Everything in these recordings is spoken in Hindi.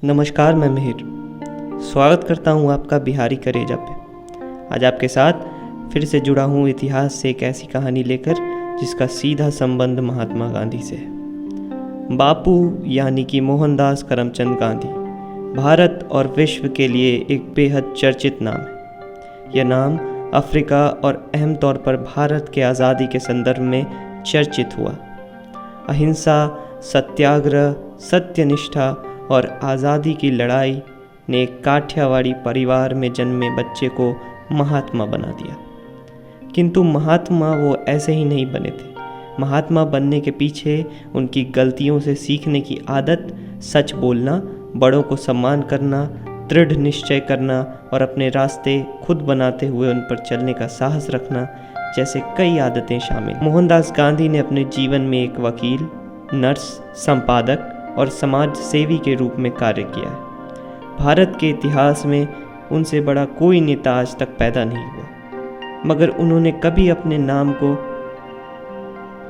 नमस्कार, मैं मिहिर स्वागत करता हूँ आपका बिहारी करेजा पे। आज आपके साथ फिर से जुड़ा हूँ इतिहास से एक ऐसी कहानी लेकर जिसका सीधा संबंध महात्मा गांधी से है। बापू यानी कि मोहनदास करमचंद गांधी भारत और विश्व के लिए एक बेहद चर्चित नाम है। यह नाम अफ्रीका और अहम तौर पर भारत के आज़ादी के संदर्भ में चर्चित हुआ। अहिंसा, सत्याग्रह, सत्यनिष्ठा और आज़ादी की लड़ाई ने एक काठियावाड़ी परिवार में जन्मे बच्चे को महात्मा बना दिया। किंतु महात्मा वो ऐसे ही नहीं बने थे। महात्मा बनने के पीछे उनकी गलतियों से सीखने की आदत, सच बोलना, बड़ों को सम्मान करना, दृढ़ निश्चय करना और अपने रास्ते खुद बनाते हुए उन पर चलने का साहस रखना जैसे कई आदतें शामिल। मोहनदास गांधी ने अपने जीवन में एक वकील, नर्स, संपादक और समाज सेवी के रूप में कार्य किया है। भारत के इतिहास में उनसे बड़ा कोई नेता आज तक पैदा नहीं हुआ, मगर उन्होंने कभी अपने नाम को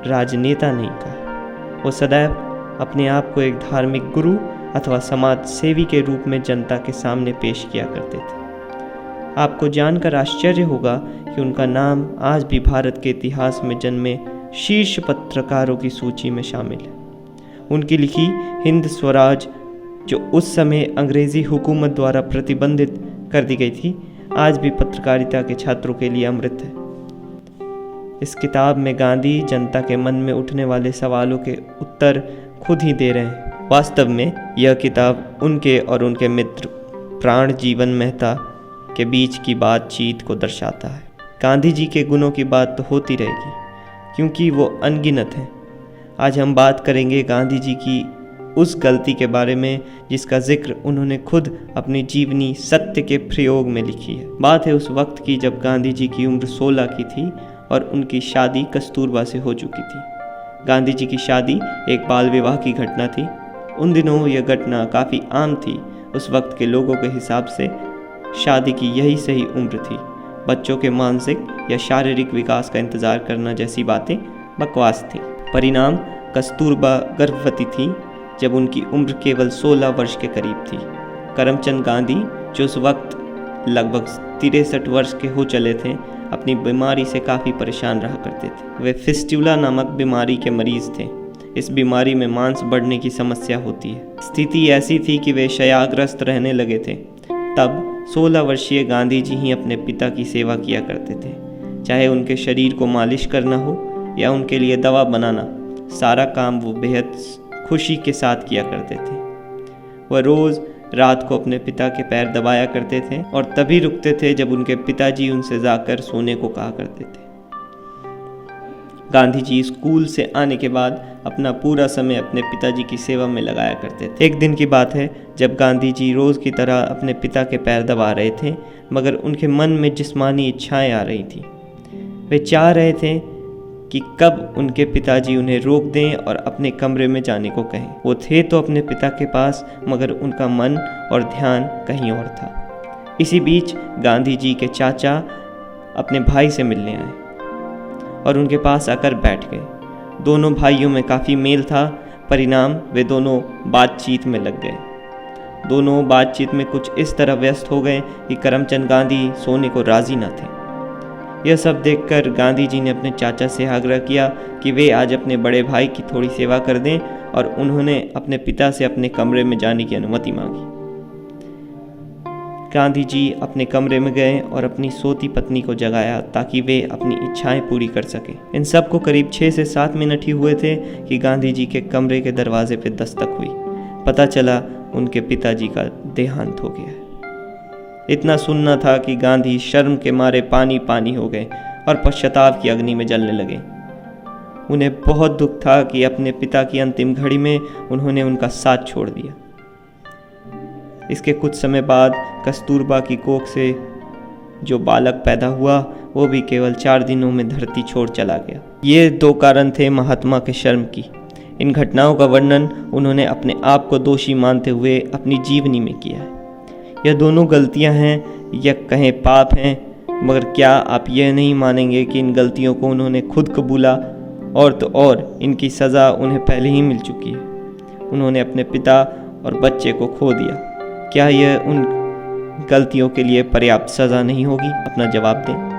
राजनेता नहीं कहा। वो सदैव अपने आप को एक धार्मिक गुरु अथवा समाज सेवी के रूप में जनता के सामने पेश किया करते थे। आपको जानकर आश्चर्य होगा कि उनका नाम आज भी भारत के इतिहास में जन्मे शीर्ष पत्रकारों की सूची में शामिल है। उनकी लिखी हिंद स्वराज, जो उस समय अंग्रेज़ी हुकूमत द्वारा प्रतिबंधित कर दी गई थी, आज भी पत्रकारिता के छात्रों के लिए अमृत है। इस किताब में गांधी जनता के मन में उठने वाले सवालों के उत्तर खुद ही दे रहे हैं। वास्तव में यह किताब उनके और उनके मित्र प्राण जीवन मेहता के बीच की बातचीत को दर्शाता है। गांधी जी के गुणों की बात तो होती रहेगी, क्योंकि वो अनगिनत हैं। आज हम बात करेंगे गांधी जी की उस गलती के बारे में जिसका जिक्र उन्होंने खुद अपनी जीवनी सत्य के प्रयोग में लिखी है। बात है उस वक्त की जब गांधी जी की उम्र 16 की थी और उनकी शादी कस्तूरबा से हो चुकी थी। गांधी जी की शादी एक बाल विवाह की घटना थी। उन दिनों यह घटना काफ़ी आम थी। उस वक्त के लोगों के हिसाब से शादी की यही सही उम्र थी। बच्चों के मानसिक या शारीरिक विकास का इंतज़ार करना जैसी बातें बकवास थी। परिणाम, कस्तूरबा गर्भवती थी जब उनकी उम्र केवल 16 वर्ष के करीब थी। करमचंद गांधी, जो उस वक्त लगभग 63 वर्ष के हो चले थे, अपनी बीमारी से काफ़ी परेशान रहा करते थे। वे फिस्टुला नामक बीमारी के मरीज थे। इस बीमारी में मांस बढ़ने की समस्या होती है। स्थिति ऐसी थी कि वे क्षयाग्रस्त रहने लगे थे। तब 16 वर्षीय गांधी जी ही अपने पिता की सेवा किया करते थे। चाहे उनके शरीर को मालिश करना हो या उनके लिए दवा बनाना, सारा काम वो बेहद खुशी के साथ किया करते थे। वह रोज़ रात को अपने पिता के पैर दबाया करते थे और तभी रुकते थे जब उनके पिताजी उनसे जाकर सोने को कहा करते थे। गांधी जी स्कूल से आने के बाद अपना पूरा समय अपने पिताजी की सेवा में लगाया करते थे। एक दिन की बात है जब गांधी जी रोज़ की तरह अपने पिता के पैर दबा रहे थे, मगर उनके मन में जिस्मानी इच्छाएं आ रही थी। वे चाह रहे थे कि कब उनके पिताजी उन्हें रोक दें और अपने कमरे में जाने को कहें। वो थे तो अपने पिता के पास, मगर उनका मन और ध्यान कहीं और था। इसी बीच गांधी जी के चाचा अपने भाई से मिलने आए और उनके पास आकर बैठ गए। दोनों भाइयों में काफ़ी मेल था। परिणाम, वे दोनों बातचीत में लग गए। दोनों बातचीत में कुछ इस तरह व्यस्त हो गए कि करमचंद गांधी सोने को राजी न थे। यह सब देखकर गांधी जी ने अपने चाचा से आग्रह किया कि वे आज अपने बड़े भाई की थोड़ी सेवा कर दें और उन्होंने अपने पिता से अपने कमरे में जाने की अनुमति मांगी। गांधी जी अपने कमरे में गए और अपनी सोती पत्नी को जगाया ताकि वे अपनी इच्छाएं पूरी कर सकें। इन सब को करीब 6 से 7 मिनट ही हुए थे कि गांधी जी के कमरे के दरवाजे पर दस्तक हुई। पता चला उनके पिताजी का देहांत हो गया है। इतना सुनना था कि गांधी शर्म के मारे पानी पानी हो गए और पश्चाताप की अग्नि में जलने लगे। उन्हें बहुत दुख था कि अपने पिता की अंतिम घड़ी में उन्होंने उनका साथ छोड़ दिया। इसके कुछ समय बाद कस्तूरबा की कोख से जो बालक पैदा हुआ, वो भी केवल 4 दिनों में धरती छोड़ चला गया। ये 2 कारण थे महात्मा के शर्म की। इन घटनाओं का वर्णन उन्होंने अपने आप को दोषी मानते हुए अपनी जीवनी में किया है। यह दोनों गलतियां हैं या कहें पाप हैं, मगर क्या आप यह नहीं मानेंगे कि इन गलतियों को उन्होंने खुद कबूला और तो और इनकी सज़ा उन्हें पहले ही मिल चुकी है। उन्होंने अपने पिता और बच्चे को खो दिया। क्या यह उन गलतियों के लिए पर्याप्त सज़ा नहीं होगी? अपना जवाब दें।